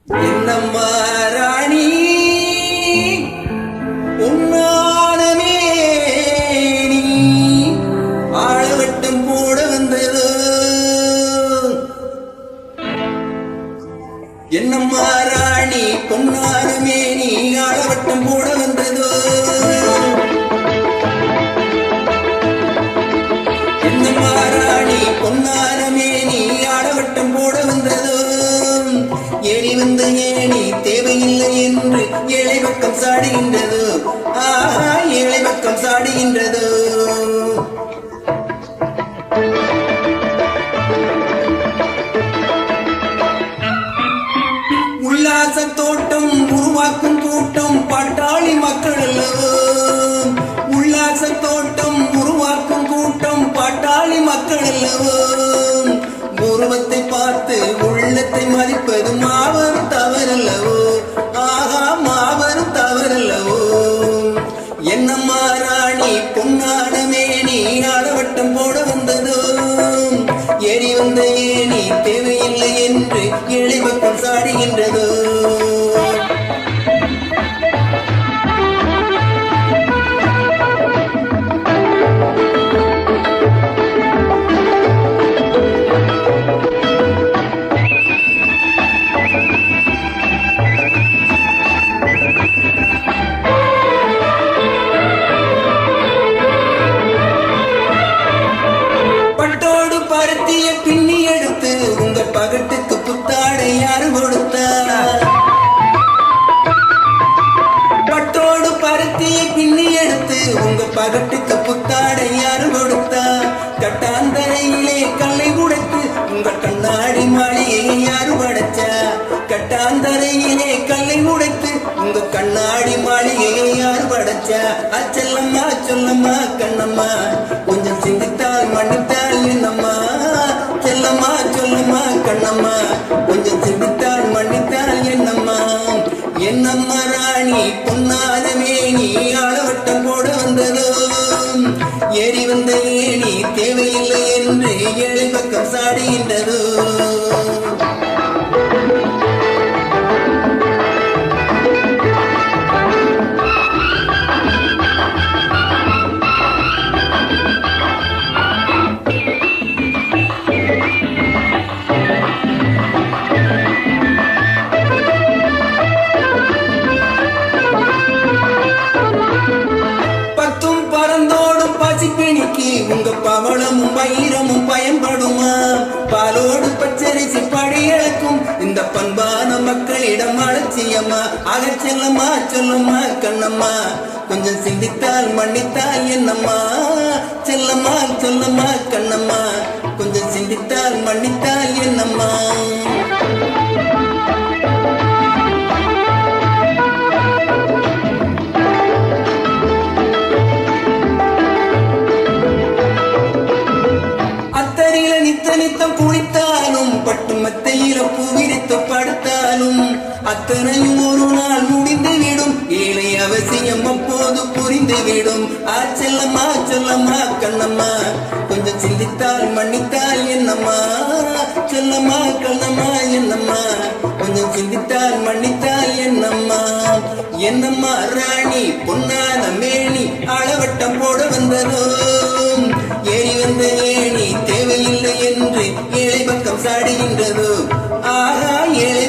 என்னம்மா ராணி உன்னானமே நீ ஆளவட்டம் போட வந்தது. என்னம்மா ராணி பொன்னானமே நீ ஆளவட்டம் போட வந்ததோ. என்னம்மா ராணி பொன்னானமே நீ ஆளவட்டம் போட வந்ததோ. ஏறி வந்த ஏணி தேவையில்லை என்று ஏழை பக்கம் சாடுகின்றது. ஆஹா, ஏழை பக்கம் சாடுகின்றது. உல்லாச தோட்டம் உருவாக்கும் கூட்டம் பாட்டாளி மக்கள் அல்லவோ. உல்லாச தோட்டம் உருவாக்கும் கூட்டம் பாட்டாளி மக்கள் அல்லவோ. உருவத்தை பார்த்து உள்ளத்தை மதிப்பது மாபெரும் தவறல்லவோ. ஆகா, மாபெரும் தவறல்லவோ. என்னம்மா ராணி பொன்னானமே நீ ஆளவட்டம் போட வந்ததோ. ஏறி வந்த ஏணி தேவையில்லை என்று ஏழை பக்கம் சாடுகின்றதோ. பருத்திய பின்னி எடுத்து உங்க பகட்டுக்கு புத்தாடை யாரு கொடுத்தா. பட்டோடு பருத்திய பின்னி எடுத்து உங்க பகட்டுக்கு புத்தாடை யாரு கொடுத்தா. கட்டாந்தரையிலே கல்லை உடைத்து உங்க கண்ணாடி மாளிகையை யாரு படைச்சா. கட்டாந்தரையிலே கல்லை உடைத்து உங்க கண்ணாடி மாளிகையை யாரு படைச்சா. அச்சல்லம்மா சொல்லம்மா கண்ணம்மா கொஞ்சம் சிந்தித்தால் மன்னித்தால் என்னம்மா. செல்லம்மா சொல்லம்மா கண்ணம்மா கொஞ்சம் சிந்தித்தால் மன்னித்தால் என்னம்மா. என்னம்மா ராணி பொன்னானமே நீ ஆளவட்டம் போட வந்ததோ. ஏறி வந்த ஏணி தேவையில்லை என்று ஏழை பக்கம் சாடுகின்றதோ. உங்க பவளமும் வைரமும் பயன்படுமா. பாலோடு பச்சரிசி படியளக்கும் இந்த பண்பான மக்களிடம் அலட்சியமா. அகச்செல்லம்மா சொல்லம்மா கண்ணம்மா கொஞ்சம் சிந்தித்தால் மன்னித்தால் என்னம்மா. செல்லம்மா சொல்லம்மா கண்ணம்மா கொஞ்சம் சிந்தித்தால் மன்னித்தால் என்னம்மா. நித்தம் குளித்தாலும் பட்டு மத்தையில பூவிரித்து படுத்தாலும் அத்தனையும் ஒரு நாள் முடிந்துவிடும். ஏழை அவசியம் அப்போது புரிந்துவிடும். செல்லம்மா சொல்லம்மா கண்ணம்மா கொஞ்சம் சிந்தித்தால் மன்னித்தால் என்னம்மா. சொல்லம்மா கண்ணம்மா என்னம்மா கொஞ்சம் சிந்தித்தால் மன்னித்தால் என்னம்மா. என்னம்மா ராணி பொன்னான மேனி ஆளவட்டம் போட வந்ததோ. ஏறி வந்த ஏணி தேவையில்லை என்று ஏழை பக்கம் சாடுகின்றதோ. ஆஹா, ஏழை